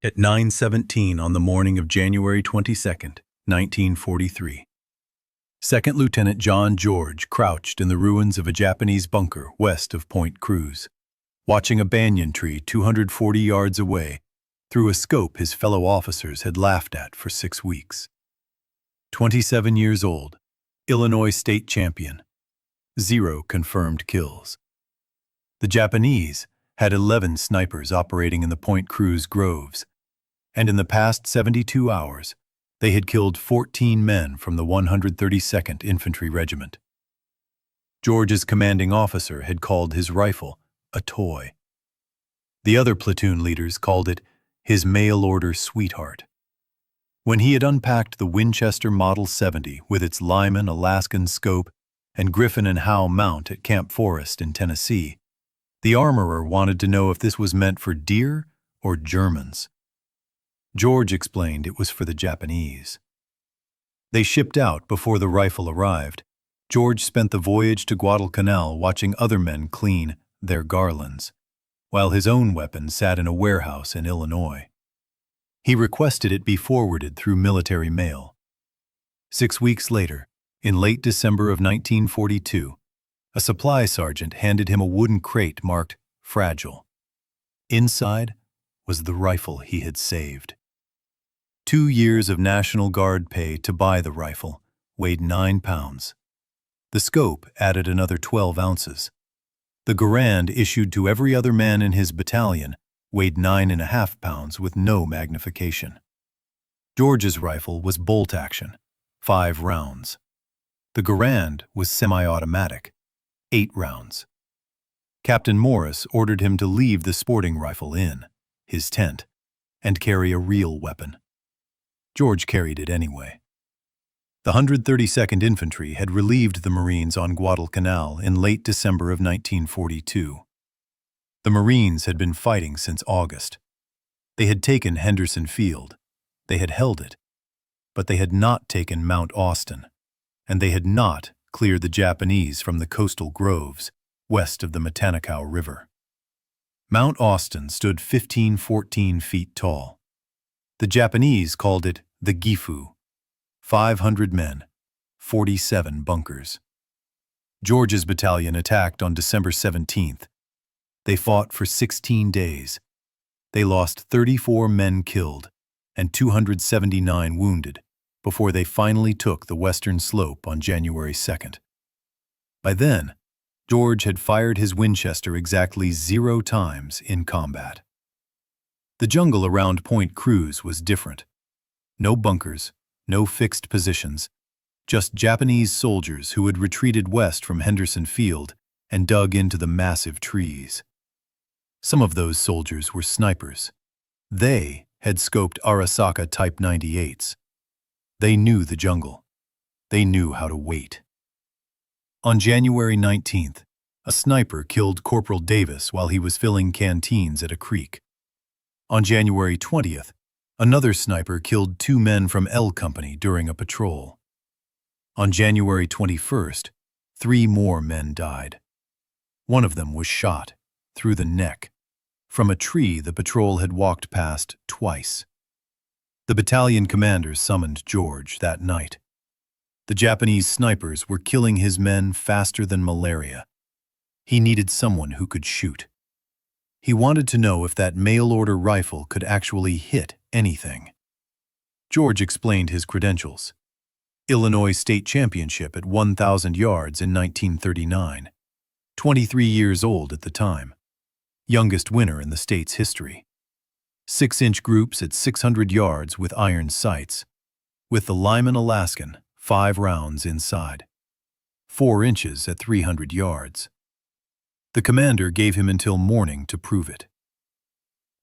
At 9:17 on the morning of January 22nd, 1943, Second Lieutenant John George crouched in the ruins of a Japanese bunker west of Point Cruz, watching a banyan tree 240 yards away through a scope his fellow officers had laughed at for 6 weeks. 27 years old, Illinois state champion, 0 confirmed kills. The Japanese had 11 snipers operating in the Point Cruz groves, and in the past 72 hours, they had killed 14 men from the 132nd Infantry Regiment. George's commanding officer had called his rifle a toy. The other platoon leaders called it his mail-order sweetheart. When he had unpacked the Winchester Model 70 with its Lyman Alaskan scope and Griffin and Howe mount at Camp Forest in Tennessee, the armorer wanted to know if this was meant for deer or Germans. George explained it was for the Japanese. They shipped out before the rifle arrived. George spent the voyage to Guadalcanal watching other men clean their garlands, while his own weapon sat in a warehouse in Illinois. He requested it be forwarded through military mail. 6 weeks later, in late December of 1942, a supply sergeant handed him a wooden crate marked "Fragile." Inside was the rifle he had saved. 2 years of National Guard pay to buy the rifle weighed 9 pounds. The scope added another 12 ounces. The Garand issued to every other man in his battalion weighed 9.5 pounds with no magnification. George's rifle was bolt action, 5 rounds. The Garand was semi-automatic, 8 rounds. Captain Morris ordered him to leave the sporting rifle in his tent and carry a real weapon. George carried it anyway. The 132nd Infantry had relieved the Marines on Guadalcanal in late December of 1942. The Marines had been fighting since August. They had taken Henderson Field. They had held it. But they had not taken Mount Austin, and they had not cleared the Japanese from the coastal groves west of the Matanakaw River. Mount Austin stood 14 feet tall. The Japanese called it the Gifu. 500 men, 47 bunkers. George's battalion attacked on December 17th. They fought for 16 days. They lost 34 men killed and 279 wounded before they finally took the western slope on January 2nd. By then, George had fired his Winchester exactly 0 times in combat. The jungle around Point Cruz was different. No bunkers, no fixed positions, just Japanese soldiers who had retreated west from Henderson Field and dug into the massive trees. Some of those soldiers were snipers. They had scoped Arasaka Type 98s. They knew the jungle. They knew how to wait. On January 19th, a sniper killed Corporal Davis while he was filling canteens at a creek. On January 20th, another sniper killed 2 men from L Company during a patrol. On January 21st, 3 more men died. One of them was shot through the neck from a tree the patrol had walked past twice. The battalion commander summoned George that night. The Japanese snipers were killing his men faster than malaria. He needed someone who could shoot. He wanted to know if that mail-order rifle could actually hit anything. George explained his credentials. Illinois state championship at 1,000 yards in 1939. 23 years old at the time. Youngest winner in the state's history. 6-inch groups at 600 yards with iron sights. With the Lyman Alaskan, 5 rounds inside. 4 inches at 300 yards. The commander gave him until morning to prove it.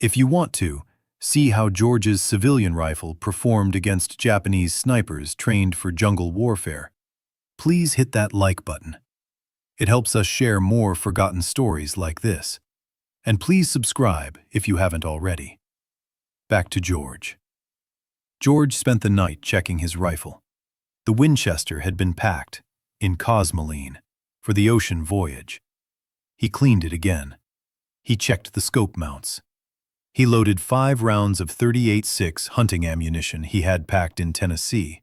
If you want to, see how George's civilian rifle performed against Japanese snipers trained for jungle warfare, please hit that like button. It helps us share more forgotten stories like this. And please subscribe if you haven't already. Back to George. George spent the night checking his rifle. The Winchester had been packed, in cosmoline, for the ocean voyage. He cleaned it again. He checked the scope mounts. He loaded 5 rounds of .38-6 hunting ammunition he had packed in Tennessee.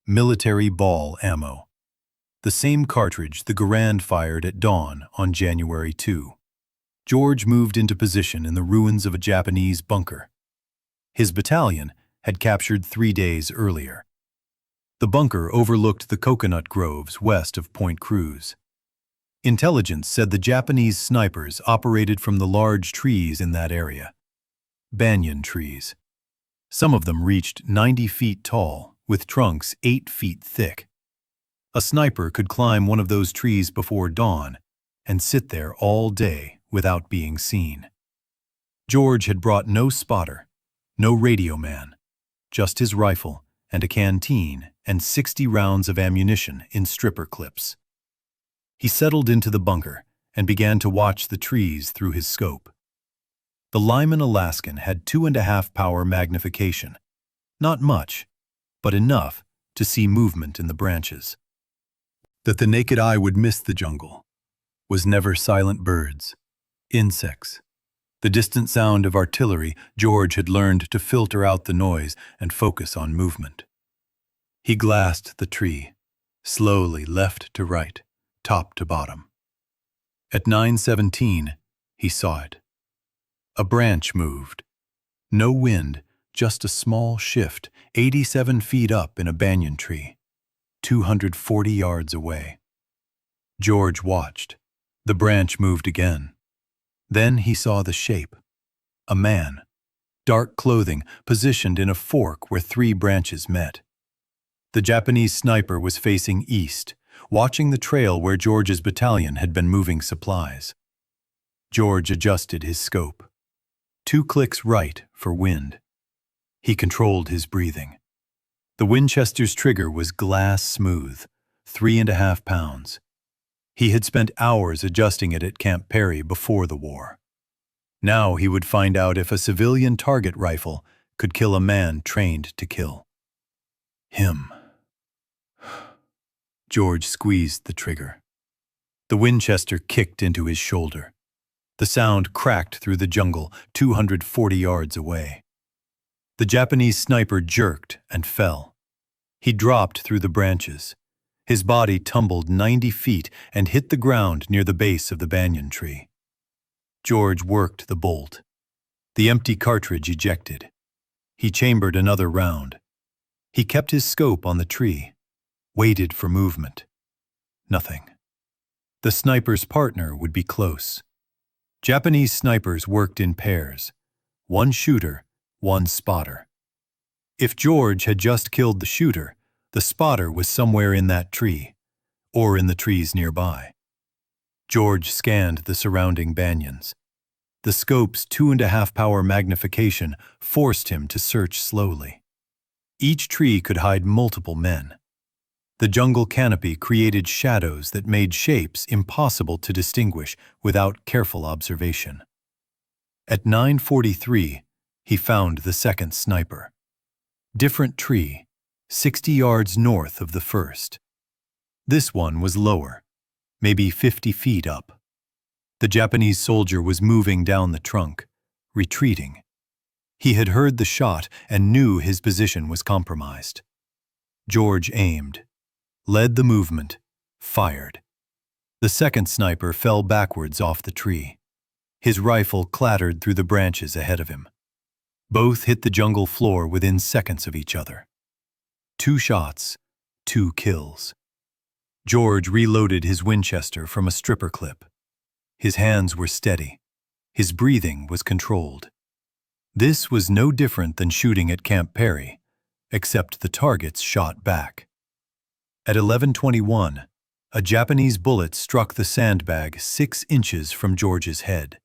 Military ball ammo. The same cartridge the Garand fired at dawn on January 2. George moved into position in the ruins of a Japanese bunker. His battalion had captured 3 days earlier. The bunker overlooked the coconut groves west of Point Cruz. Intelligence said the Japanese snipers operated from the large trees in that area. Banyan trees. Some of them reached 90 feet tall, with trunks 8 feet thick. A sniper could climb one of those trees before dawn and sit there all day without being seen. George had brought no spotter, no radio man, just his rifle and a canteen and 60 rounds of ammunition in stripper clips. He settled into the bunker and began to watch the trees through his scope. The Lyman Alaskan had 2.5 power magnification. Not much, but enough to see movement in the branches. That the naked eye would miss the jungle was never silent birds, insects. The distant sound of artillery. George had learned to filter out the noise and focus on movement. He glassed the tree, slowly left to right, top to bottom. At 9:17, he saw it. A branch moved. No wind, just a small shift, 87 feet up in a banyan tree, 240 yards away. George watched. The branch moved again. Then he saw the shape. A man, dark clothing, positioned in a fork where 3 branches met. The Japanese sniper was facing east, watching the trail where George's battalion had been moving supplies. George adjusted his scope. 2 clicks right for wind. He controlled his breathing. The Winchester's trigger was glass smooth, 3.5 pounds. He had spent hours adjusting it at Camp Perry before the war. Now he would find out if a civilian target rifle could kill a man trained to kill. Him. George squeezed the trigger. The Winchester kicked into his shoulder. The sound cracked through the jungle 240 yards away. The Japanese sniper jerked and fell. He dropped through the branches. His body tumbled 90 feet and hit the ground near the base of the banyan tree. George worked the bolt. The empty cartridge ejected. He chambered another round. He kept his scope on the tree, waited for movement. Nothing. The sniper's partner would be close. Japanese snipers worked in pairs, 1 shooter, 1 spotter. If George had just killed the shooter, the spotter was somewhere in that tree, or in the trees nearby. George scanned the surrounding banyans. The scope's 2.5 power magnification forced him to search slowly. Each tree could hide multiple men. The jungle canopy created shadows that made shapes impossible to distinguish without careful observation. At 9:43, he found the second sniper. Different tree, 60 yards north of the first. This one was lower, maybe 50 feet up. The Japanese soldier was moving down the trunk, retreating. He had heard the shot and knew his position was compromised. George aimed, led the movement, fired. The second sniper fell backwards off the tree. His rifle clattered through the branches ahead of him. Both hit the jungle floor within seconds of each other. 2 shots, 2 kills. George reloaded his Winchester from a stripper clip. His hands were steady. His breathing was controlled. This was no different than shooting at Camp Perry, except the targets shot back. At 11:21, a Japanese bullet struck the sandbag 6 inches from George's head.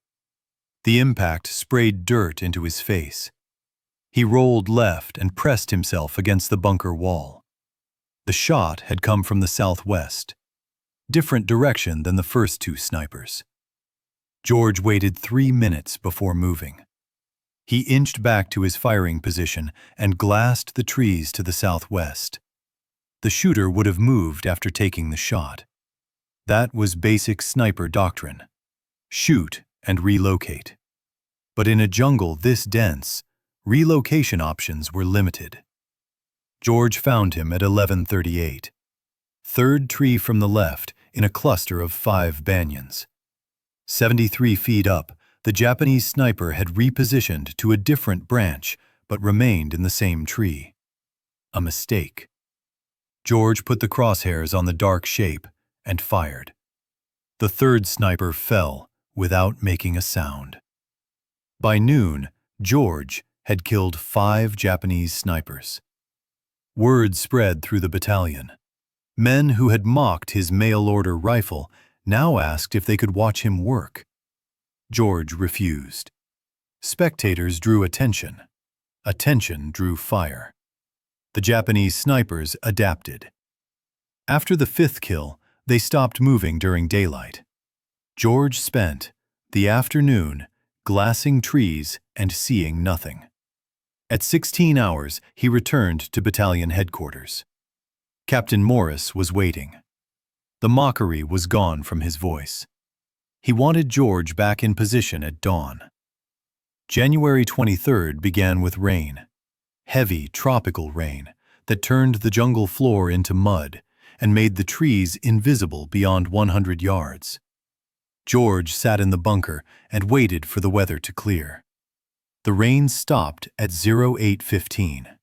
The impact sprayed dirt into his face. He rolled left and pressed himself against the bunker wall. The shot had come from the southwest, different direction than the first 2 snipers. George waited 3 minutes before moving. He inched back to his firing position and glassed the trees to the southwest. The shooter would have moved after taking the shot. That was basic sniper doctrine. Shoot and relocate. But in a jungle this dense, relocation options were limited. George found him at 11:38. Third tree from the left in a cluster of 5 banyans. 73 feet up, the Japanese sniper had repositioned to a different branch but remained in the same tree. A mistake. George put the crosshairs on the dark shape and fired. The third sniper fell without making a sound. By noon, George had killed 5 Japanese snipers. Word spread through the battalion. Men who had mocked his mail-order rifle now asked if they could watch him work. George refused. Spectators drew attention. Attention drew fire. The Japanese snipers adapted. After the 5th kill, they stopped moving during daylight. George spent the afternoon glassing trees and seeing nothing. At 16 hours, he returned to battalion headquarters. Captain Morris was waiting. The mockery was gone from his voice. He wanted George back in position at dawn. January 23rd began with rain. Heavy, tropical rain that turned the jungle floor into mud and made the trees invisible beyond 100 yards. George sat in the bunker and waited for the weather to clear. The rain stopped at 08:15.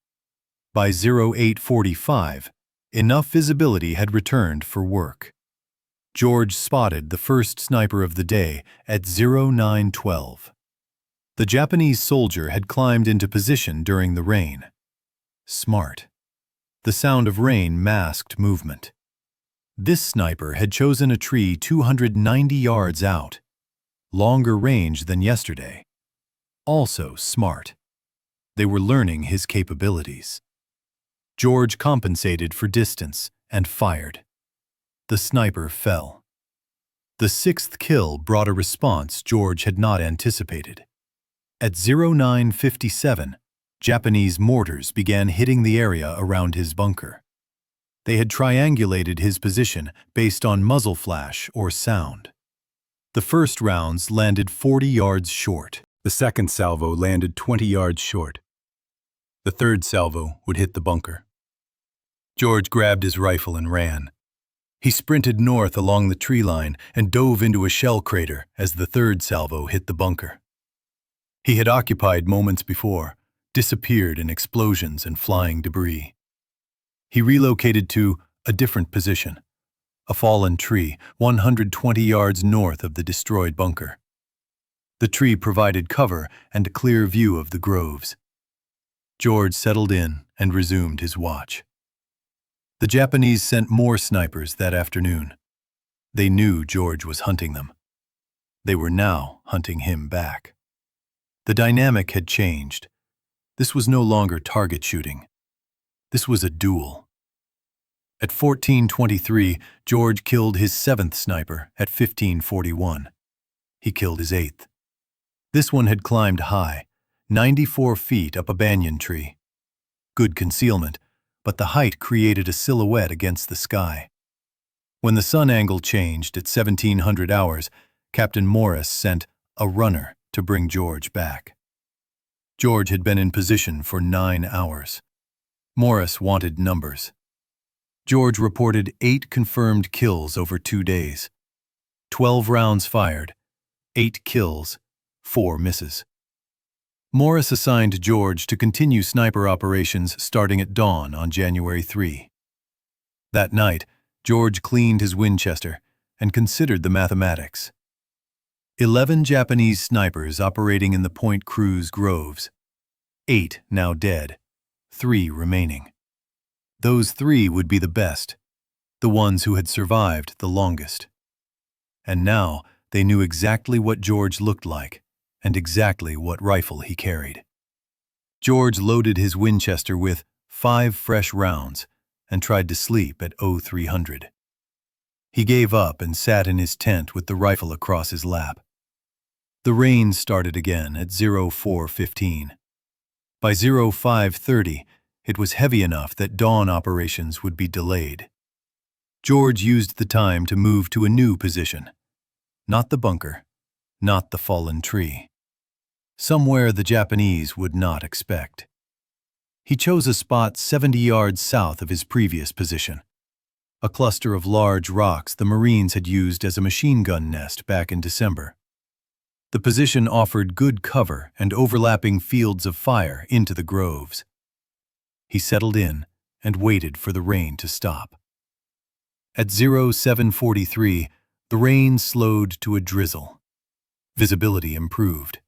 By 08:45, enough visibility had returned for work. George spotted the first sniper of the day at 09:12. The Japanese soldier had climbed into position during the rain. Smart. The sound of rain masked movement. This sniper had chosen a tree 290 yards out, longer range than yesterday. Also smart. They were learning his capabilities. George compensated for distance and fired. The sniper fell. The 6th kill brought a response George had not anticipated. At 09:57, Japanese mortars began hitting the area around his bunker. They had triangulated his position based on muzzle flash or sound. The first rounds landed 40 yards short. The second salvo landed 20 yards short. The third salvo would hit the bunker. George grabbed his rifle and ran. He sprinted north along the tree line and dove into a shell crater as the third salvo hit the bunker. He had occupied moments before, disappeared in explosions and flying debris. He relocated to a different position, a fallen tree 120 yards north of the destroyed bunker. The tree provided cover and a clear view of the groves. George settled in and resumed his watch. The Japanese sent more snipers that afternoon. They knew George was hunting them. They were now hunting him back. The dynamic had changed. This was no longer target shooting. This was a duel. At 14:23, George killed his 7th sniper at 15:41. He killed his 8th. This one had climbed high, 94 feet up a banyan tree. Good concealment, but the height created a silhouette against the sky. When the sun angle changed at 1700 hours, Captain Morris sent a runner to bring George back. George had been in position for 9 hours. Morris wanted numbers. George reported 8 confirmed kills over 2 days. 12 rounds fired, 8 kills, 4 misses. Morris assigned George to continue sniper operations starting at dawn on January 3. That night, George cleaned his Winchester and considered the mathematics. 11 Japanese snipers operating in the Point Cruz groves. 8 now dead, 3 remaining. Those 3 would be the best, the ones who had survived the longest. And now they knew exactly what George looked like and exactly what rifle he carried. George loaded his Winchester with 5 fresh rounds and tried to sleep at 0300. He gave up and sat in his tent with the rifle across his lap. The rain started again at 04:15. By 05:30, it was heavy enough that dawn operations would be delayed. George used the time to move to a new position. Not the bunker, not the fallen tree. somewhere the Japanese would not expect. He chose a spot 70 yards south of his previous position, a cluster of large rocks the Marines had used as a machine gun nest back in December. The position offered good cover and overlapping fields of fire into the groves. He settled in and waited for the rain to stop. At 07:43, the rain slowed to a drizzle. Visibility improved.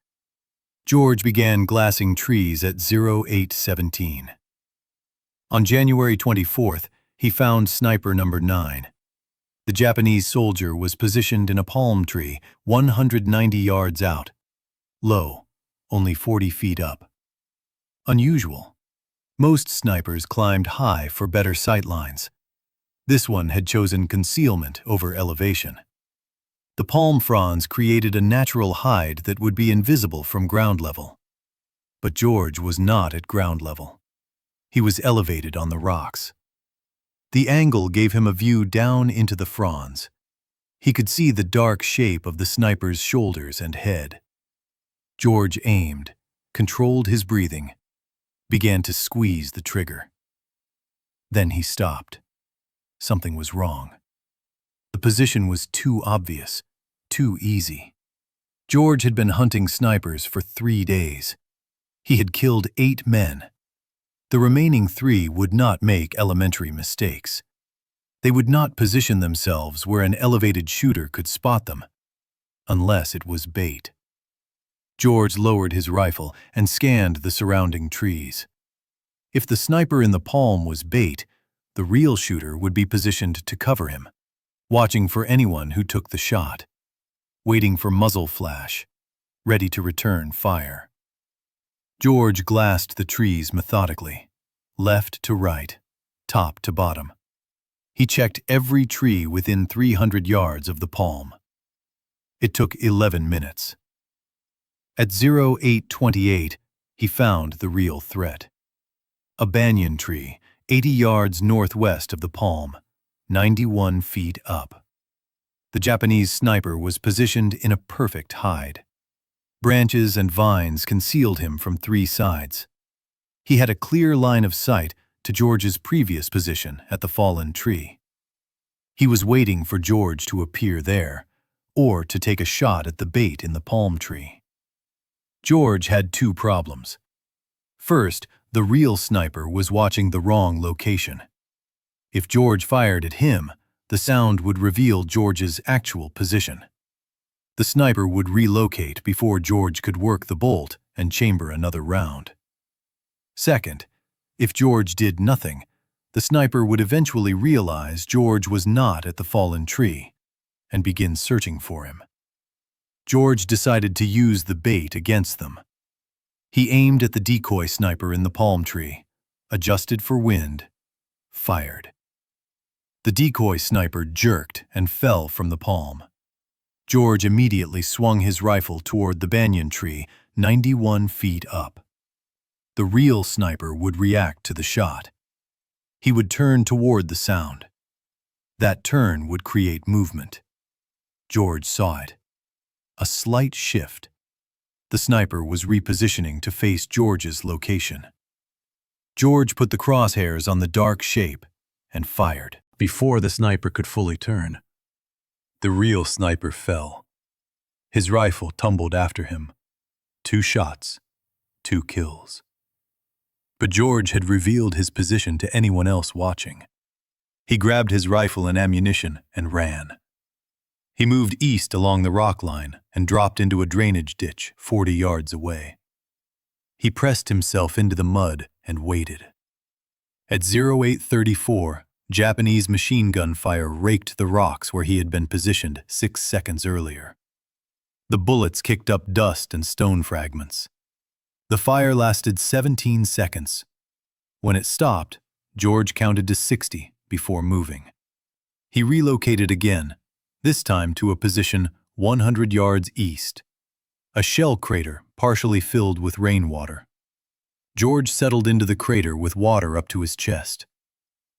George began glassing trees at 08:17. On January 24th, he found sniper number 9. The Japanese soldier was positioned in a palm tree 190 yards out, low, only 40 feet up. Unusual. Most snipers climbed high for better sight lines. This one had chosen concealment over elevation. The palm fronds created a natural hide that would be invisible from ground level. But George was not at ground level. He was elevated on the rocks. The angle gave him a view down into the fronds. He could see the dark shape of the sniper's shoulders and head. George aimed, controlled his breathing, began to squeeze the trigger. Then he stopped. Something was wrong. The position was too obvious, too easy. George had been hunting snipers for 3 days. He had killed 8 men. The remaining 3 would not make elementary mistakes. They would not position themselves where an elevated shooter could spot them, unless it was bait. George lowered his rifle and scanned the surrounding trees. If the sniper in the palm was bait, the real shooter would be positioned to cover him, watching for anyone who took the shot, waiting for muzzle flash, ready to return fire. George glassed the trees methodically, left to right, top to bottom. He checked every tree within 300 yards of the palm. It took 11 minutes. At 08:28, he found the real threat. A banyan tree, 80 yards northwest of the palm, 91 feet up. The Japanese sniper was positioned in a perfect hide. Branches and vines concealed him from 3 sides. He had a clear line of sight to George's previous position at the fallen tree. He was waiting for George to appear there, or to take a shot at the bait in the palm tree. George had 2 problems. First, the real sniper was watching the wrong location. If George fired at him, the sound would reveal George's actual position. The sniper would relocate before George could work the bolt and chamber another round. Second, if George did nothing, the sniper would eventually realize George was not at the fallen tree and begin searching for him. George decided to use the bait against them. He aimed at the decoy sniper in the palm tree, adjusted for wind, fired. The decoy sniper jerked and fell from the palm. George immediately swung his rifle toward the banyan tree, 91 feet up. The real sniper would react to the shot. He would turn toward the sound. That turn would create movement. George saw it. A slight shift. The sniper was repositioning to face George's location. George put the crosshairs on the dark shape and fired before the sniper could fully turn. The real sniper fell. His rifle tumbled after him. 2 shots, 2 kills. But George had revealed his position to anyone else watching. He grabbed his rifle and ammunition and ran. He moved east along the rock line and dropped into a drainage ditch 40 yards away. He pressed himself into the mud and waited. At 08:34, Japanese machine gun fire raked the rocks where he had been positioned 6 seconds earlier. The bullets kicked up dust and stone fragments. The fire lasted 17 seconds. When it stopped, George counted to 60 before moving. He relocated again, this time to a position 100 yards east, a shell crater partially filled with rainwater. George settled into the crater with water up to his chest.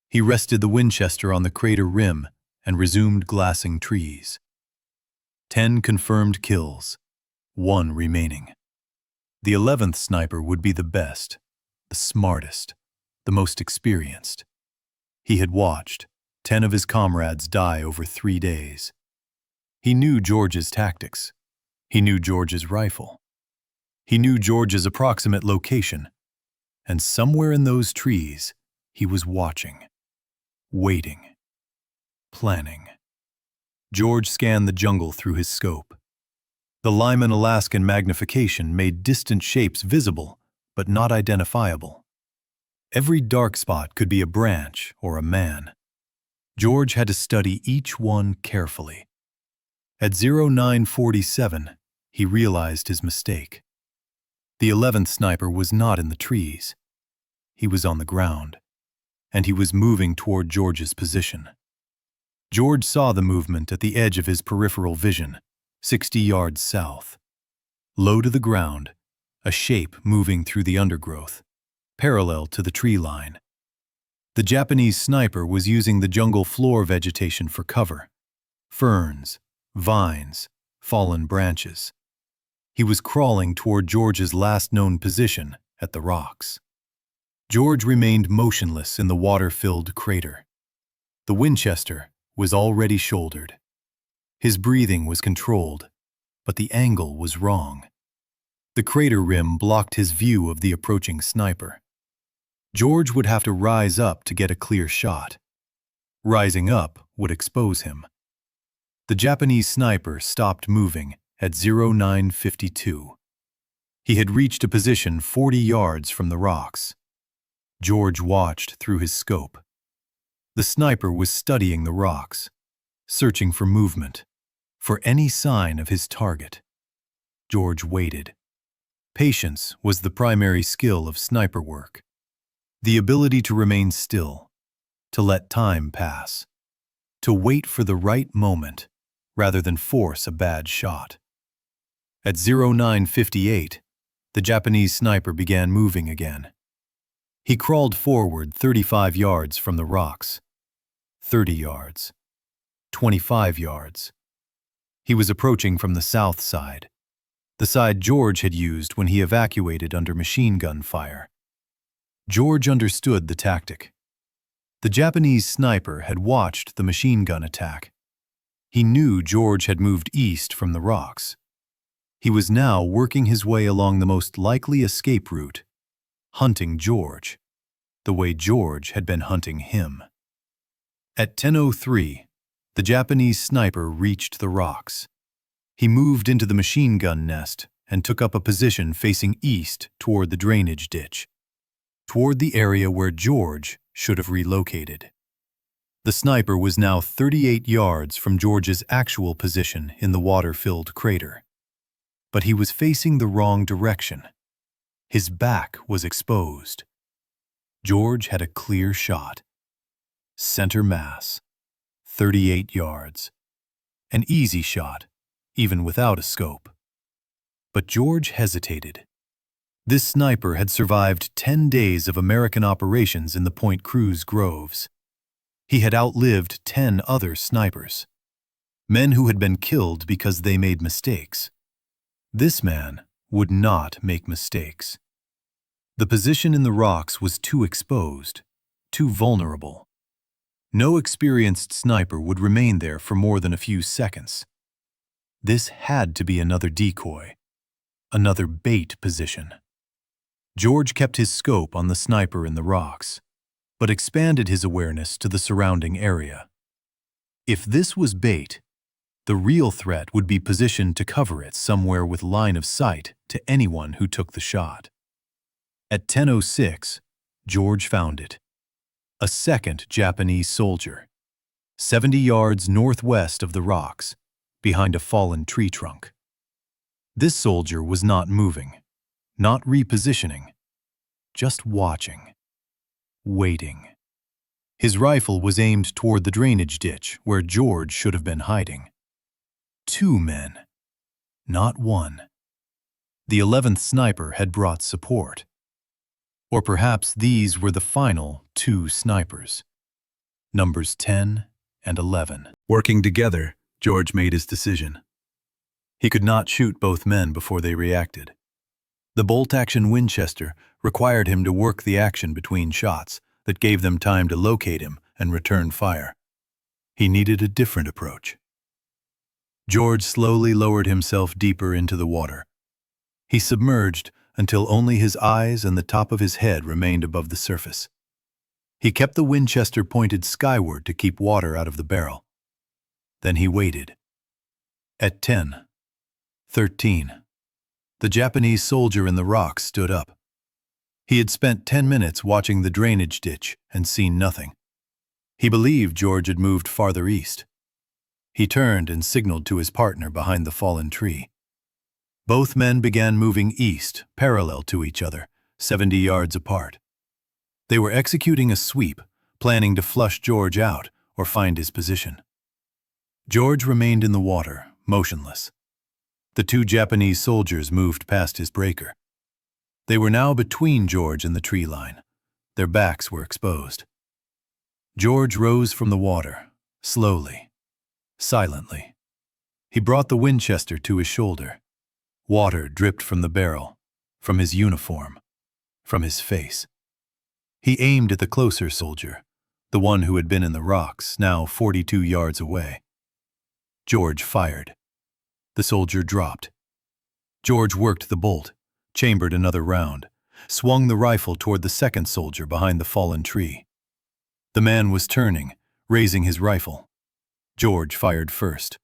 He rested the Winchester on the crater rim and resumed glassing trees. 10 confirmed kills, 1 remaining. The 11th sniper would be the best, the smartest, the most experienced. He had watched 10 of his comrades die over 3 days. He knew George's tactics. He knew George's rifle. He knew George's approximate location. And somewhere in those trees, he was watching, waiting, planning. George scanned the jungle through his scope. The Lyman Alaskan magnification made distant shapes visible, but not identifiable. Every dark spot could be a branch or a man. George had to study each one carefully. At 0947, he realized his mistake. The 11th sniper was not in the trees. He was on the ground, and he was moving toward George's position. George saw the movement at the edge of his peripheral vision, 60 yards south. Low to the ground, a shape moving through the undergrowth, parallel to the tree line. The Japanese sniper was using the jungle floor vegetation for cover. Ferns, vines, fallen branches. He was crawling toward George's last known position at the rocks. George remained motionless in the water-filled crater. The Winchester was already shouldered. His breathing was controlled, but the angle was wrong. The crater rim blocked his view of the approaching sniper. George would have to rise up to get a clear shot. Rising up would expose him. The Japanese sniper stopped moving at 0952. He had reached a position 40 yards from the rocks. George watched through his scope. The sniper was studying the rocks, searching for movement, for any sign of his target. George waited. Patience was the primary skill of sniper work. The ability to remain still, to let time pass, to wait for the right moment rather than force a bad shot. At 0958, the Japanese sniper began moving again. He crawled forward 35 yards from the rocks, 30 yards, 25 yards. He was approaching from the south side, the side George had used when he evacuated under machine gun fire. George understood the tactic. The Japanese sniper had watched the machine gun attack. He knew George had moved east from the rocks. He was now working his way along the most likely escape route, hunting George, the way George had been hunting him. At 10:03, the Japanese sniper reached the rocks. He moved into the machine gun nest and took up a position facing east toward the drainage ditch, toward the area where George should have relocated. The sniper was now 38 yards from George's actual position in the water-filled crater. But he was facing the wrong direction. His back was exposed. George had a clear shot. Center mass, 38 yards. An easy shot, even without a scope. But George hesitated. This sniper had survived 10 days of American operations in the Point Cruz groves. He had outlived 10 other snipers, men who had been killed because they made mistakes. This man would not make mistakes. The position in the rocks was too exposed, too vulnerable. No experienced sniper would remain there for more than a few seconds. This had to be another decoy, another bait position. George kept his scope on the sniper in the rocks, but expanded his awareness to the surrounding area. If this was bait, the real threat would be positioned to cover it somewhere with line of sight to anyone who took the shot. At 10:06, George found it. A second Japanese soldier, 70 yards northwest of the rocks, behind a fallen tree trunk. This soldier was not moving, not repositioning, just watching, waiting. His rifle was aimed toward the drainage ditch where George should have been hiding. 2 men, not 1. The 11th sniper had brought support. Or perhaps these were the final 2 snipers, numbers 10 and 11. Working together, George made his decision. He could not shoot both men before they reacted. The bolt-action Winchester required him to work the action between shots that gave them time to locate him and return fire. He needed a different approach. George slowly lowered himself deeper into the water. He submerged until only his eyes and the top of his head remained above the surface. He kept the Winchester pointed skyward to keep water out of the barrel. Then he waited. At 10:13, the Japanese soldier in the rocks stood up. He had spent 10 minutes watching the drainage ditch and seen nothing. He believed George had moved farther east. He turned and signaled to his partner behind the fallen tree. Both men began moving east, parallel to each other, 70 yards apart. They were executing a sweep, planning to flush George out or find his position. George remained in the water, motionless. The two Japanese soldiers moved past his breaker. They were now between George and the tree line. Their backs were exposed. George rose from the water, slowly, silently. He brought the Winchester to his shoulder. Water dripped from the barrel, from his uniform, from his face. He aimed at the closer soldier, the one who had been in the rocks, now 42 yards away. George fired. The soldier dropped. George worked the bolt, chambered another round, swung the rifle toward the second soldier behind the fallen tree. The man was turning, raising his rifle. George fired first.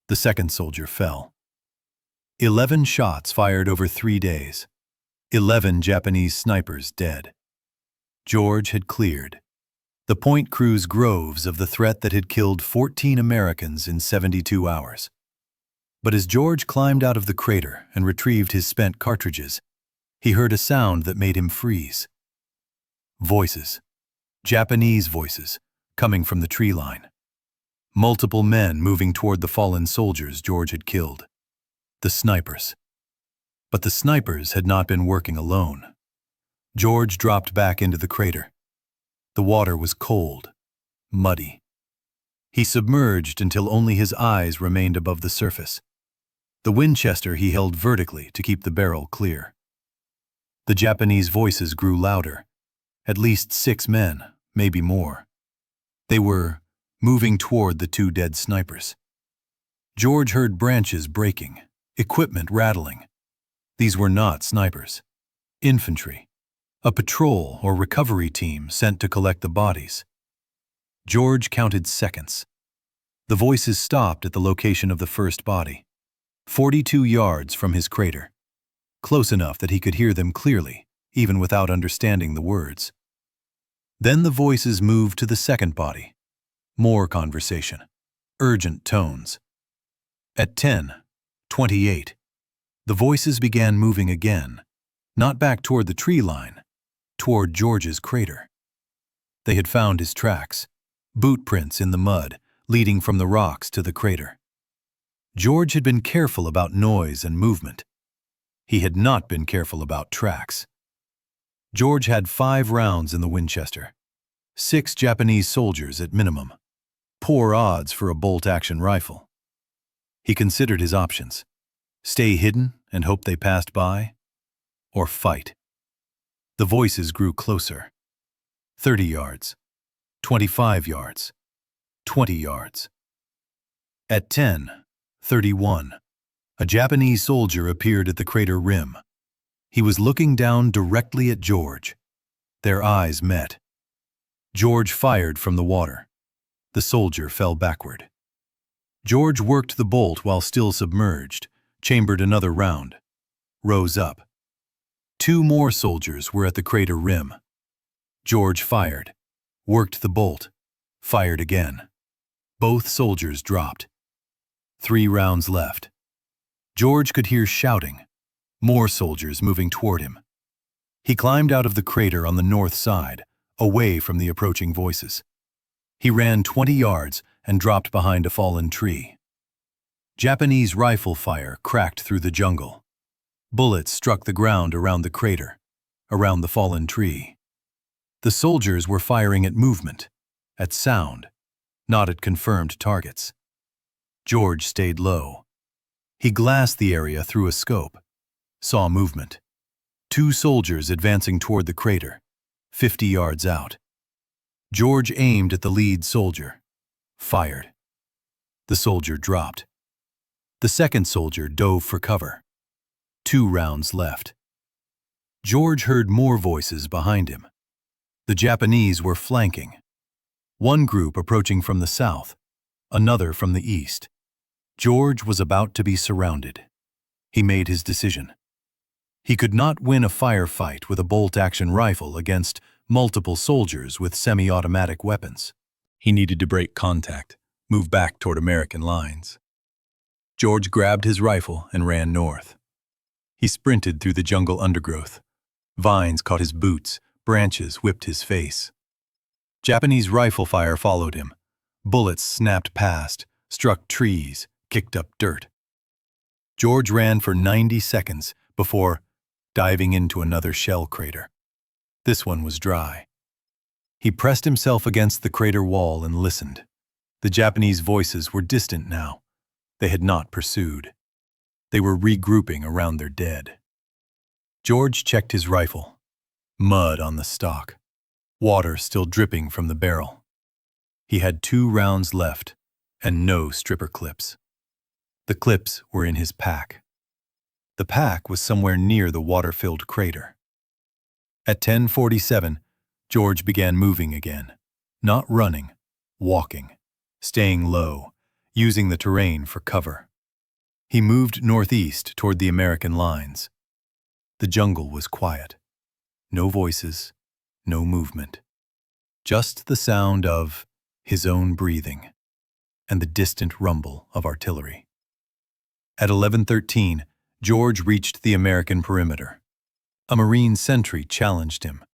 The second soldier fell. 11 shots fired over 3 days. 11 Japanese snipers dead. George had cleared the Point Cruz groves of the threat that had killed 14 Americans in 72 hours. But as George climbed out of the crater and retrieved his spent cartridges, he heard a sound that made him freeze. Voices. Japanese voices, coming from the tree line. Multiple men moving toward the fallen soldiers George had killed. The snipers. But the snipers had not been working alone. George dropped back into the crater. The water was cold, muddy. He submerged until only his eyes remained above the surface. The Winchester he held vertically to keep the barrel clear. The Japanese voices grew louder. At least 6 men, maybe more. They were moving toward the 2 dead snipers. George heard branches breaking, equipment rattling. These were not snipers. Infantry. A patrol or recovery team sent to collect the bodies. George counted seconds. The voices stopped at the location of the first body, 42 yards from his crater, close enough that he could hear them clearly, even without understanding the words. Then the voices moved to the second body. More conversation, urgent tones. At 10:28, the voices began moving again, not back toward the tree line, toward George's crater. They had found his tracks, boot prints in the mud, leading from the rocks to the crater. George had been careful about noise and movement. He had not been careful about tracks. George had 5 rounds in the Winchester. 6 Japanese soldiers at minimum. Poor odds for a bolt-action rifle. He considered his options. Stay hidden and hope they passed by, or fight. The voices grew closer. 30 yards. 25 yards. 20 yards. At 10:31, a Japanese soldier appeared at the crater rim. He was looking down directly at George. Their eyes met. George fired from the water. The soldier fell backward. George worked the bolt while still submerged, chambered another round, rose up. 2 more soldiers were at the crater rim. George fired, worked the bolt, fired again. Both soldiers dropped. 3 rounds left. George could hear shouting, more soldiers moving toward him. He climbed out of the crater on the north side, away from the approaching voices. He ran 20 yards and dropped behind a fallen tree. Japanese rifle fire cracked through the jungle. Bullets struck the ground around the crater, around the fallen tree. The soldiers were firing at movement, at sound, not at confirmed targets. George stayed low. He glassed the area through a scope, saw movement. 2 soldiers advancing toward the crater, 50 yards out. George aimed at the lead soldier. Fired. The soldier dropped. The second soldier dove for cover. 2 rounds left. George heard more voices behind him. The Japanese were flanking. One group approaching from the south, another from the east. George was about to be surrounded. He made his decision. He could not win a firefight with a bolt-action rifle against multiple soldiers with semi-automatic weapons. He needed to break contact, move back toward American lines. George grabbed his rifle and ran north. He sprinted through the jungle undergrowth. Vines caught his boots, branches whipped his face. Japanese rifle fire followed him. Bullets snapped past, struck trees, kicked up dirt. George ran for 90 seconds before diving into another shell crater. This one was dry. He pressed himself against the crater wall and listened. The Japanese voices were distant now. They had not pursued. They were regrouping around their dead. George checked his rifle. Mud on the stock. Water still dripping from the barrel. He had 2 rounds left and no stripper clips. The clips were in his pack. The pack was somewhere near the water-filled crater. At 10:47, George began moving again. Not running, walking, staying low, using the terrain for cover. He moved northeast toward the American lines. The jungle was quiet. No voices, no movement. Just the sound of his own breathing and the distant rumble of artillery. At 11:13, George reached the American perimeter. A Marine sentry challenged him.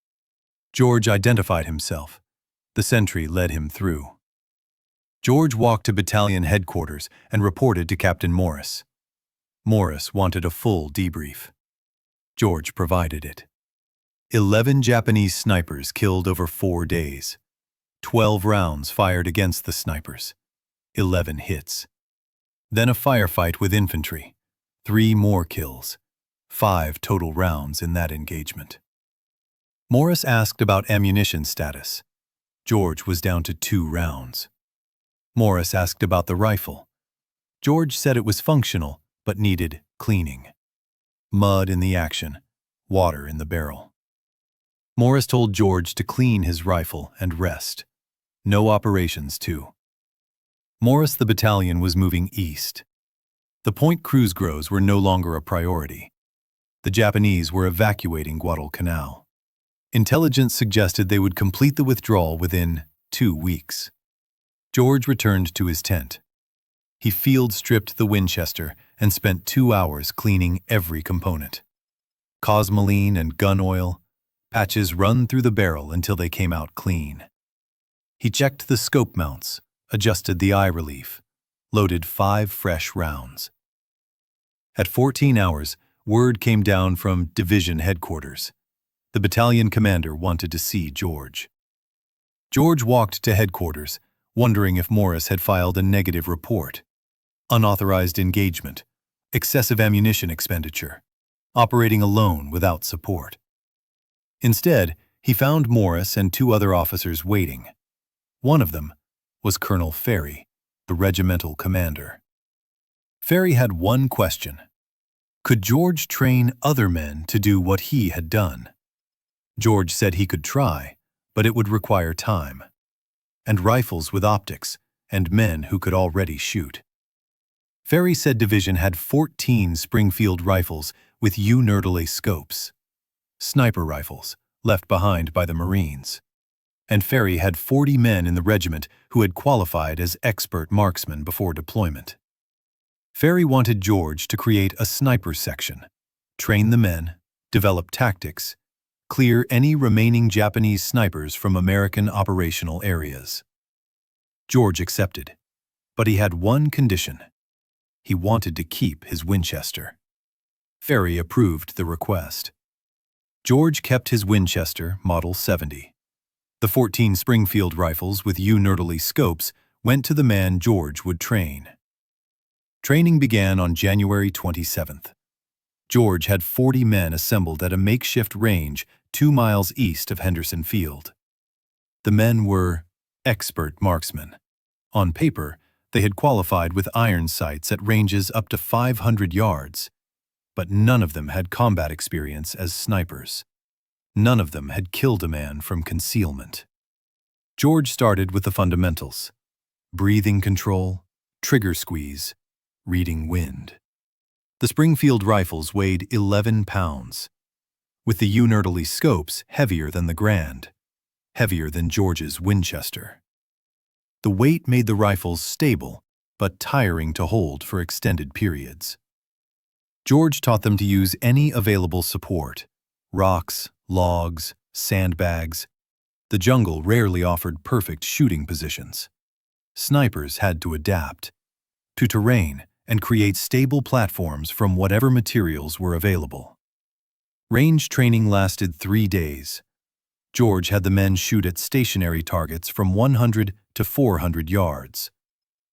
George identified himself. The sentry led him through. George walked to battalion headquarters and reported to Captain Morris. Morris wanted a full debrief. George provided it. 11 Japanese snipers killed over 4 days. 12 rounds fired against the snipers. 11 hits. Then a firefight with infantry. 3 more kills. 5 total rounds in that engagement. Morris asked about ammunition status. George was down to 2 rounds. Morris asked about the rifle. George said it was functional, but needed cleaning. Mud in the action, water in the barrel. Morris told George to clean his rifle and rest. No operations, too. Morris, the battalion, was moving east. The Point Cruz grows were no longer a priority. The Japanese were evacuating Guadalcanal. Intelligence suggested they would complete the withdrawal within 2 weeks. George returned to his tent. He field-stripped the Winchester and spent 2 hours cleaning every component. Cosmoline and gun oil, patches run through the barrel until they came out clean. He checked the scope mounts, adjusted the eye relief, loaded 5 fresh rounds. At 14 hours, word came down from division headquarters. The battalion commander wanted to see George. George walked to headquarters, wondering if Morris had filed a negative report. Unauthorized engagement, excessive ammunition expenditure, operating alone without support. Instead, he found Morris and 2 other officers waiting. One of them was Colonel Ferry, the regimental commander. Ferry had one question. Could George train other men to do what he had done? George said he could try, but it would require time, and rifles with optics, and men who could already shoot. Ferry said division had 14 Springfield rifles with U-Nerdle scopes, sniper rifles left behind by the Marines, and Ferry had 40 men in the regiment who had qualified as expert marksmen before deployment. Ferry wanted George to create a sniper section, train the men, develop tactics, clear any remaining Japanese snipers from American operational areas. George accepted, but he had one condition. He wanted to keep his Winchester. Ferry approved the request. George kept his Winchester Model 70. The 14 Springfield rifles with U-Nerdle scopes went to the man George would train. Training began on January 27th. George had 40 men assembled at a makeshift range 2 miles east of Henderson Field. The men were expert marksmen. On paper, they had qualified with iron sights at ranges up to 500 yards, but none of them had combat experience as snipers. None of them had killed a man from concealment. George started with the fundamentals: breathing control, trigger squeeze, reading wind. The Springfield rifles weighed 11 pounds, with the Unertally scopes heavier than the Grand, heavier than George's Winchester. The weight made the rifles stable, but tiring to hold for extended periods. George taught them to use any available support: rocks, logs, sandbags. The jungle rarely offered perfect shooting positions. Snipers had to adapt to terrain and create stable platforms from whatever materials were available. Range training lasted 3 days. George had the men shoot at stationary targets from 100 to 400 yards,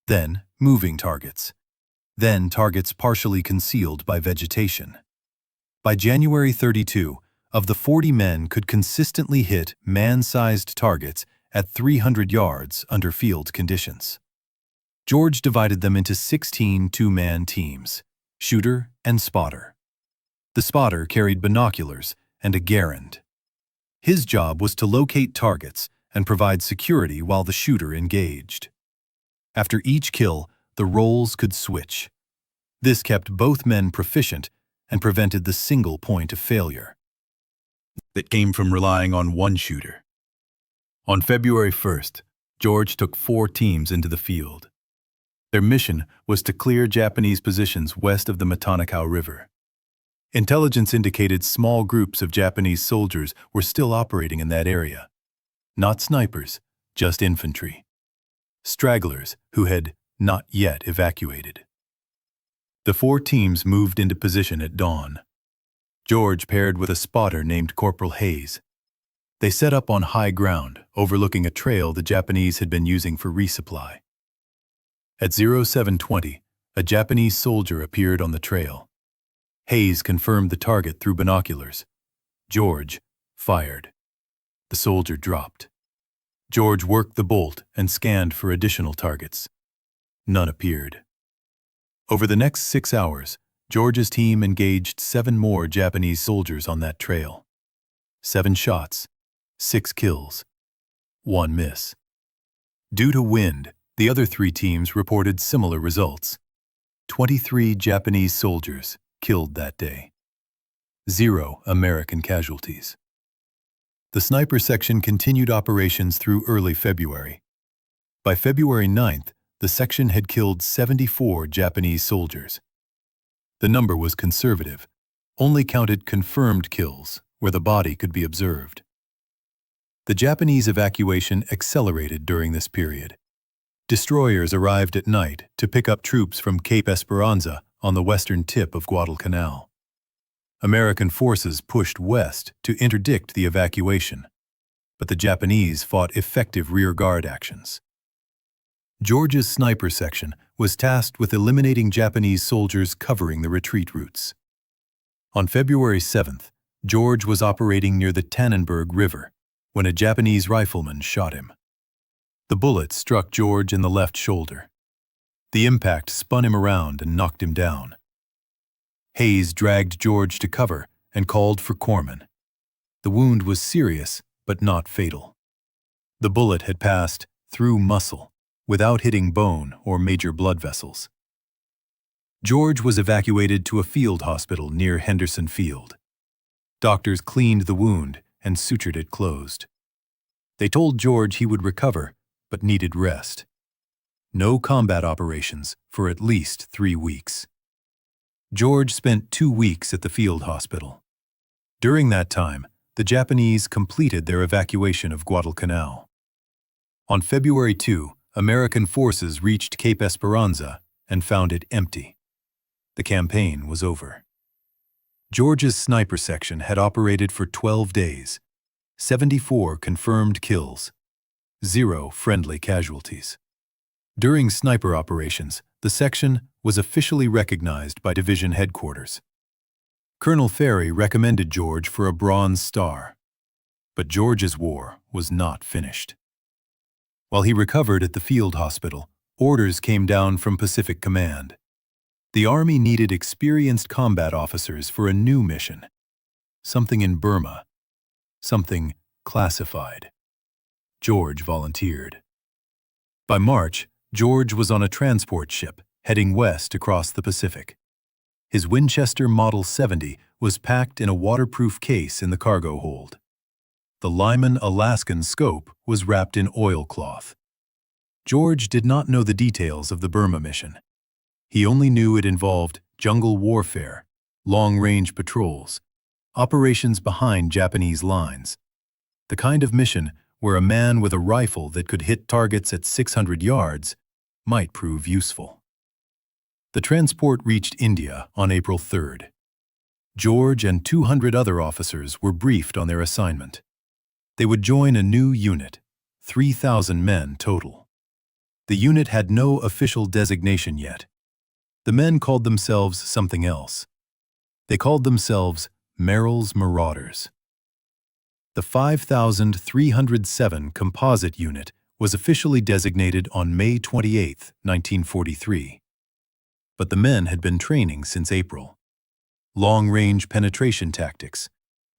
then moving targets, then targets partially concealed by vegetation. By January 32, of the 40 men could consistently hit man-sized targets at 300 yards under field conditions. George divided them into 16 two-man teams, shooter and spotter. The spotter carried binoculars and a gerund. His job was to locate targets and provide security while the shooter engaged. After each kill, the roles could switch. This kept both men proficient and prevented the single point of failure that came from relying on one shooter. On February 1st, George took 4 teams into the field. Their mission was to clear Japanese positions west of the Guadalcanal River. Intelligence indicated small groups of Japanese soldiers were still operating in that area. Not snipers, just infantry. Stragglers who had not yet evacuated. The 4 teams moved into position at dawn. George paired with a spotter named Corporal Hayes. They set up on high ground, overlooking a trail the Japanese had been using for resupply. At 0720, a Japanese soldier appeared on the trail. Hayes confirmed the target through binoculars. George fired. The soldier dropped. George worked the bolt and scanned for additional targets. None appeared. Over the next 6 hours, George's team engaged 7 more Japanese soldiers on that trail. 7 shots, 6 kills, 1 miss. Due to wind, the other 3 teams reported similar results. 23 Japanese soldiers killed that day. 0 American casualties. The sniper section continued operations through early February. By February 9th, the section had killed 74 Japanese soldiers. The number was conservative, only counted confirmed kills where the body could be observed. The Japanese evacuation accelerated during this period. Destroyers arrived at night to pick up troops from Cape Esperanza on the western tip of Guadalcanal. American forces pushed west to interdict the evacuation, but the Japanese fought effective rearguard actions. George's sniper section was tasked with eliminating Japanese soldiers covering the retreat routes. On February 7th, George was operating near the Tannenberg River when a Japanese rifleman shot him. The bullet struck George in the left shoulder. The impact spun him around and knocked him down. Hayes dragged George to cover and called for corpsmen. The wound was serious, but not fatal. The bullet had passed through muscle, without hitting bone or major blood vessels. George was evacuated to a field hospital near Henderson Field. Doctors cleaned the wound and sutured it closed. They told George he would recover, but needed rest. No combat operations for at least 3 weeks. George spent 2 weeks at the field hospital. During that time, the Japanese completed their evacuation of Guadalcanal. On February 2, American forces reached Cape Esperanza and found it empty. The campaign was over. George's sniper section had operated for 12 days, 74 confirmed kills, 0 friendly casualties. During sniper operations, the section was officially recognized by division headquarters. Colonel Ferry recommended George for a Bronze Star, but George's war was not finished. While he recovered at the field hospital, orders came down from Pacific Command. The Army needed experienced combat officers for a new mission, something in Burma, something classified. George volunteered. By March, George was on a transport ship heading west across the Pacific. His Winchester Model 70 was packed in a waterproof case in the cargo hold. The Lyman Alaskan scope was wrapped in oilcloth. George did not know the details of the Burma mission. He only knew it involved jungle warfare, long-range patrols, operations behind Japanese lines, the kind of mission where a man with a rifle that could hit targets at 600 yards might prove useful. The transport reached India on April 3rd. George and 200 other officers were briefed on their assignment. They would join a new unit, 3,000 men total. The unit had no official designation yet. The men called themselves something else. They called themselves Merrill's Marauders. The 5,307 Composite Unit was officially designated on May 28, 1943. But the men had been training since April. Long-range penetration tactics,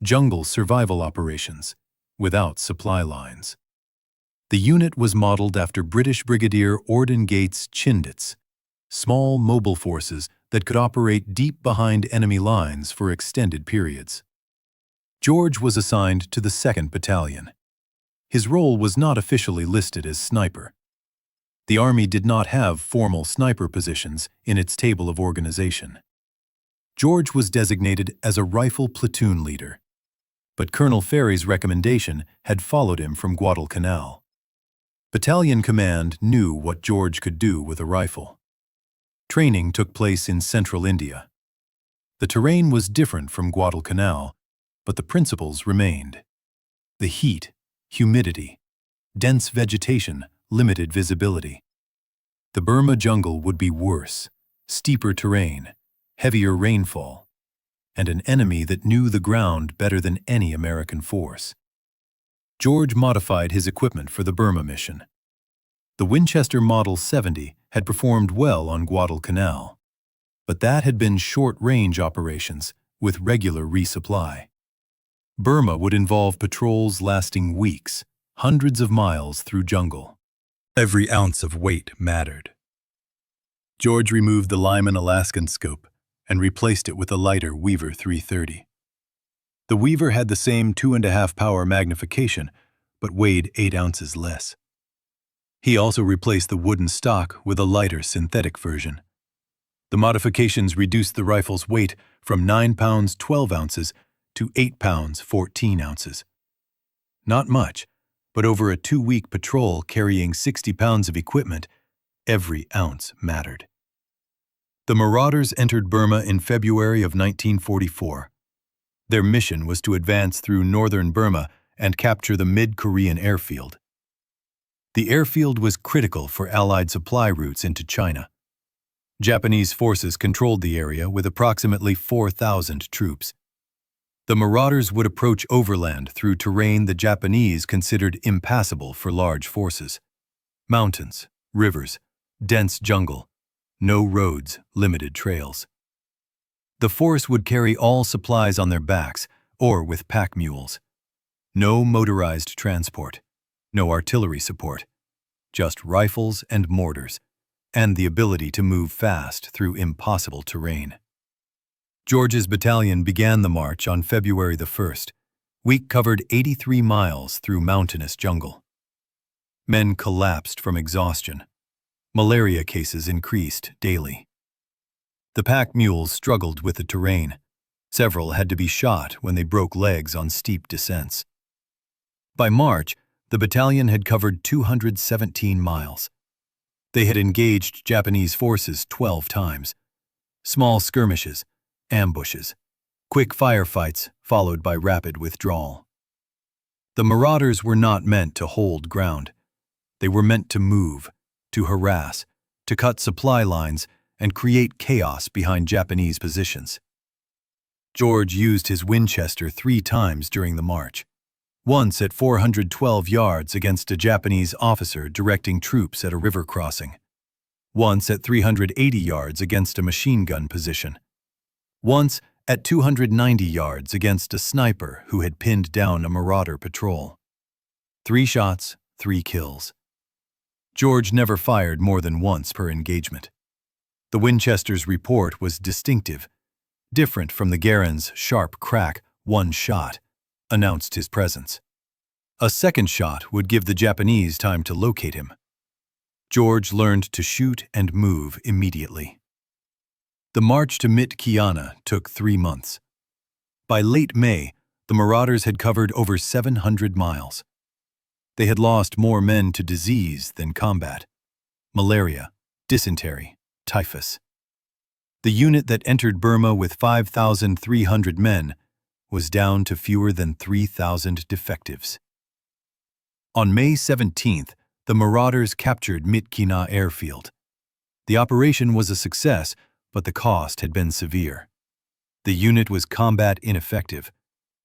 jungle survival operations, without supply lines. The unit was modeled after British Brigadier Orden Gates' Chindits, small mobile forces that could operate deep behind enemy lines for extended periods. George was assigned to the 2nd Battalion. His role was not officially listed as sniper. The Army did not have formal sniper positions in its table of organization. George was designated as a rifle platoon leader, but Colonel Ferry's recommendation had followed him from Guadalcanal. Battalion command knew what George could do with a rifle. Training took place in central India. The terrain was different from Guadalcanal, but the principles remained. The heat, humidity, dense vegetation, limited visibility. The Burma jungle would be worse, steeper terrain, heavier rainfall, and an enemy that knew the ground better than any American force. George modified his equipment for the Burma mission. The Winchester Model 70 had performed well on Guadalcanal, but that had been short-range operations with regular resupply. Burma would involve patrols lasting weeks, hundreds of miles through jungle. Every ounce of weight mattered. George removed the Lyman Alaskan scope and replaced it with a lighter Weaver 330. The Weaver had the same 2.5 power magnification, but weighed 8 ounces less. He also replaced the wooden stock with a lighter synthetic version. The modifications reduced the rifle's weight from 9 pounds 12 ounces to 8 pounds 14 ounces. Not much, but over a 2-week patrol carrying 60 pounds of equipment, every ounce mattered. The Marauders entered Burma in February of 1944. Their mission was to advance through northern Burma and capture the mid-Korean airfield. The airfield was critical for Allied supply routes into China. Japanese forces controlled the area with approximately 4,000 troops. The Marauders would approach overland through terrain the Japanese considered impassable for large forces. Mountains, rivers, dense jungle, no roads, limited trails. The force would carry all supplies on their backs or with pack mules. No motorized transport, no artillery support, just rifles and mortars, and the ability to move fast through impossible terrain. George's battalion began the march on February the 1st. Week covered 83 miles through mountainous jungle. Men collapsed from exhaustion. Malaria cases increased daily. The pack mules struggled with the terrain. Several had to be shot when they broke legs on steep descents. By March, the battalion had covered 217 miles. They had engaged Japanese forces 12 times. Small skirmishes, ambushes, quick firefights followed by rapid withdrawal. The Marauders were not meant to hold ground. They were meant to move, to harass, to cut supply lines, and create chaos behind Japanese positions. George used his Winchester 3 times during the march. Once at 412 yards against a Japanese officer directing troops at a river crossing. Once at 380 yards against a machine gun position. Once at 290 yards against a sniper who had pinned down a marauder patrol. 3 shots, 3 kills. George never fired more than once per engagement. The Winchester's report was distinctive, different from the Garand's sharp crack, 1 shot, announced his presence. A second shot would give the Japanese time to locate him. George learned to shoot and move immediately. The march to Mit Kiana took 3 months. By late May, the marauders had covered over 700 miles. They had lost more men to disease than combat: malaria, dysentery, typhus. The unit that entered Burma with 5,300 men was down to fewer than 3,000 defectives. On May 17th, the marauders captured Mit Kina airfield. The operation was a success, but the cost had been severe. The unit was combat ineffective.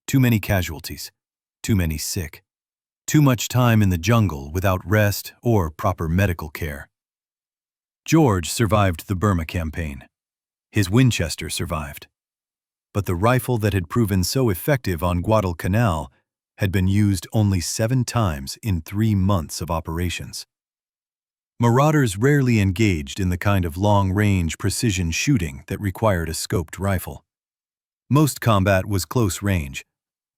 Too many casualties, too many sick, too much time in the jungle without rest or proper medical care. George survived the Burma campaign. His Winchester survived. But the rifle that had proven so effective on Guadalcanal had been used only 7 times in 3 months of operations. Marauders rarely engaged in the kind of long-range precision shooting that required a scoped rifle. Most combat was close range,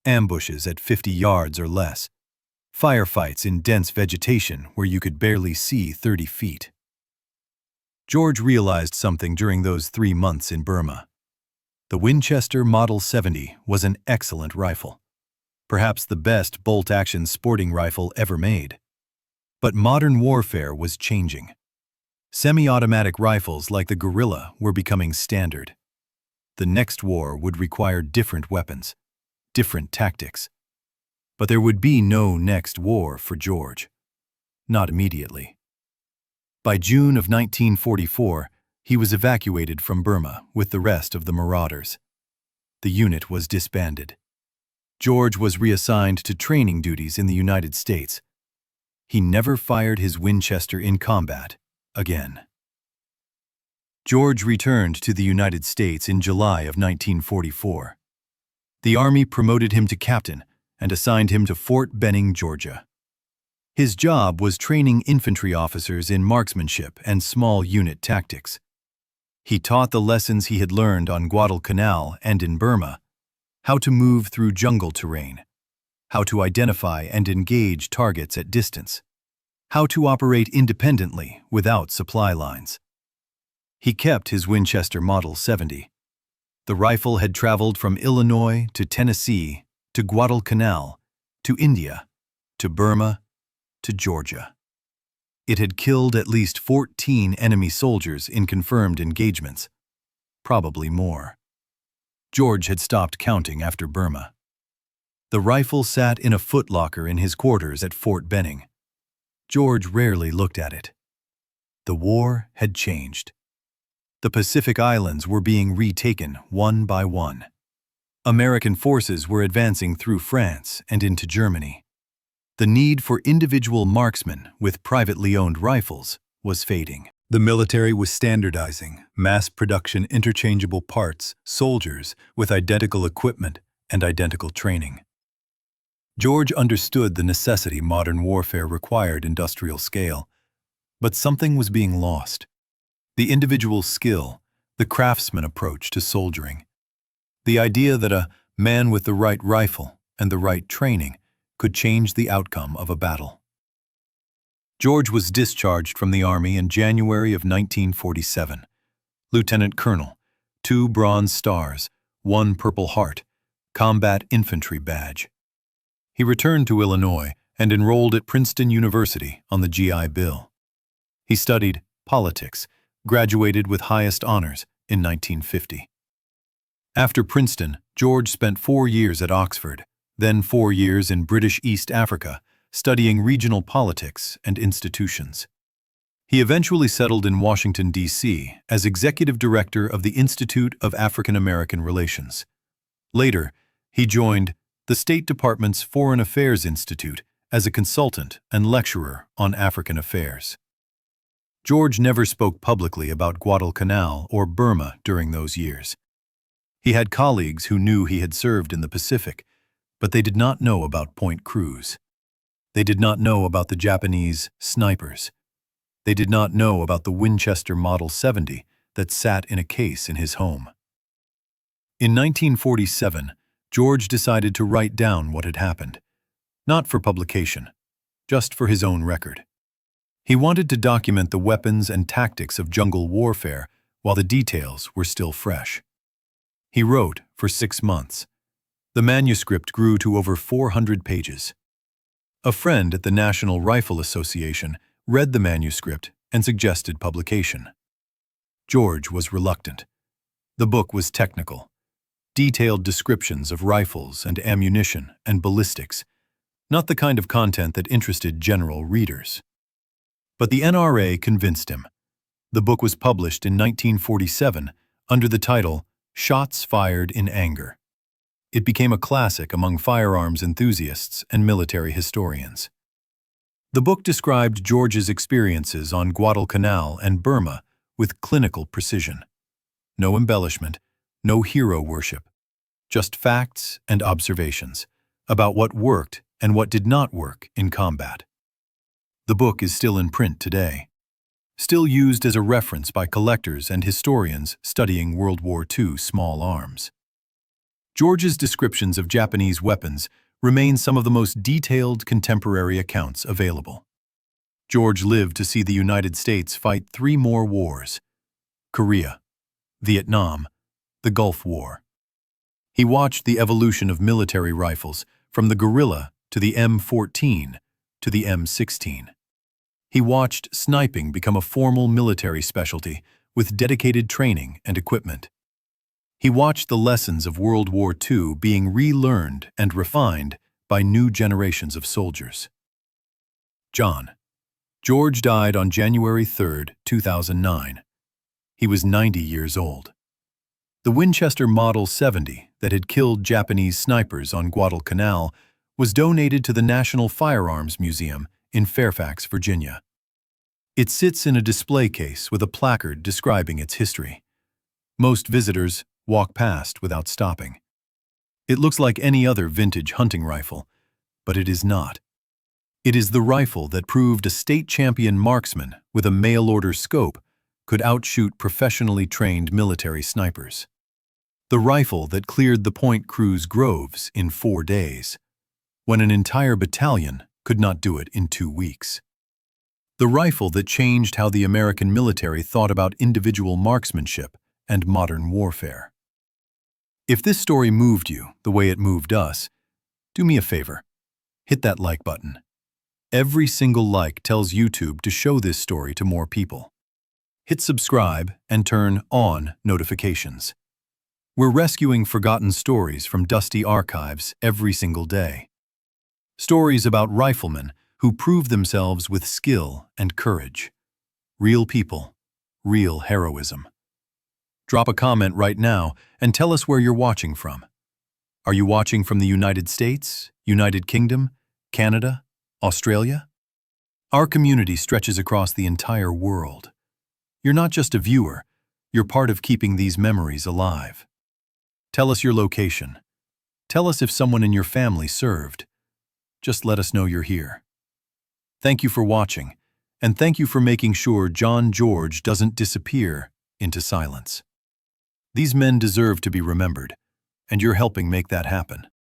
ambushes at 50 yards or less, firefights in dense vegetation where you could barely see 30 feet. George realized something during those 3 months in Burma. The Winchester Model 70 was an excellent rifle, perhaps the best bolt-action sporting rifle ever made. But modern warfare was changing. Semi-automatic rifles like the Guerrilla were becoming standard. The next war would require different weapons, different tactics. But there would be no next war for George. Not immediately. By June of 1944, he was evacuated from Burma with the rest of the marauders. The unit was disbanded. George was reassigned to training duties in the United States. He never fired his Winchester in combat again. George returned to the United States in July of 1944. The Army promoted him to captain and assigned him to Fort Benning, Georgia. His job was training infantry officers in marksmanship and small unit tactics. He taught the lessons he had learned on Guadalcanal and in Burma: how to move through jungle terrain, how to identify and engage targets at distance, how to operate independently without supply lines. He kept his Winchester Model 70. The rifle had traveled from Illinois to Tennessee to Guadalcanal to India to Burma to Georgia. It had killed at least 14 enemy soldiers in confirmed engagements, probably more. George had stopped counting after Burma. The rifle sat in a footlocker in his quarters at Fort Benning. George rarely looked at it. The war had changed. The Pacific Islands were being retaken one by one. American forces were advancing through France and into Germany. The need for individual marksmen with privately owned rifles was fading. The military was standardizing mass production interchangeable parts, soldiers with identical equipment and identical training. George understood the necessity modern warfare required industrial scale, but something was being lost. The individual skill, the craftsman approach to soldiering. The idea that a man with the right rifle and the right training could change the outcome of a battle. George was discharged from the Army in January of 1947. Lieutenant Colonel, 2 Bronze Stars, 1 Purple Heart, Combat Infantry Badge. He returned to Illinois and enrolled at Princeton University on the GI Bill. He studied politics, graduated with highest honors in 1950. After Princeton, George spent 4 years at Oxford, then 4 years in British East Africa, studying regional politics and institutions. He eventually settled in Washington, D.C. as executive director of the Institute of African American Relations. Later, he joined the State Department's Foreign Affairs Institute as a consultant and lecturer on African affairs. George never spoke publicly about Guadalcanal or Burma during those years. He had colleagues who knew he had served in the Pacific, but they did not know about Point Cruz. They did not know about the Japanese snipers. They did not know about the Winchester Model 70 that sat in a case in his home. In 1947, George decided to write down what had happened, not for publication, just for his own record. He wanted to document the weapons and tactics of jungle warfare while the details were still fresh. He wrote for 6 months. The manuscript grew to over 400 pages. A friend at the National Rifle Association read the manuscript and suggested publication. George was reluctant. The book was technical. Detailed descriptions of rifles and ammunition and ballistics, not the kind of content that interested general readers. But the NRA convinced him. The book was published in 1947 under the title Shots Fired in Anger. It became a classic among firearms enthusiasts and military historians. The book described George's experiences on Guadalcanal and Burma with clinical precision. No embellishment, no hero worship, just facts and observations about what worked and what did not work in combat. The book is still in print today, still used as a reference by collectors and historians studying World War II small arms. George's descriptions of Japanese weapons remain some of the most detailed contemporary accounts available. George lived to see the United States fight 3 more wars: Korea, Vietnam, the Gulf War. He watched the evolution of military rifles from the Guerrilla to the M14 to the M16. He watched sniping become a formal military specialty with dedicated training and equipment. He watched the lessons of World War II being relearned and refined by new generations of soldiers. George died on January 3, 2009. He was 90 years old. The Winchester Model 70 that had killed Japanese snipers on Guadalcanal was donated to the National Firearms Museum in Fairfax, Virginia. It sits in a display case with a placard describing its history. Most visitors walk past without stopping. It looks like any other vintage hunting rifle, but it is not. It is the rifle that proved a state champion marksman with a mail-order scope could outshoot professionally trained military snipers. The rifle that cleared the Point Cruz groves in 4 days, when an entire battalion could not do it in 2 weeks. The rifle that changed how the American military thought about individual marksmanship and modern warfare. If this story moved you the way it moved us, do me a favor. Hit that like button. Every single like tells YouTube to show this story to more people. Hit subscribe and turn on notifications. We're rescuing forgotten stories from dusty archives every single day. Stories about riflemen who prove themselves with skill and courage. Real people, real heroism. Drop a comment right now and tell us where you're watching from. Are you watching from the United States, United Kingdom, Canada, Australia? Our community stretches across the entire world. You're not just a viewer, you're part of keeping these memories alive. Tell us your location. Tell us if someone in your family served. Just let us know you're here. Thank you for watching, and thank you for making sure John George doesn't disappear into silence. These men deserve to be remembered, and you're helping make that happen.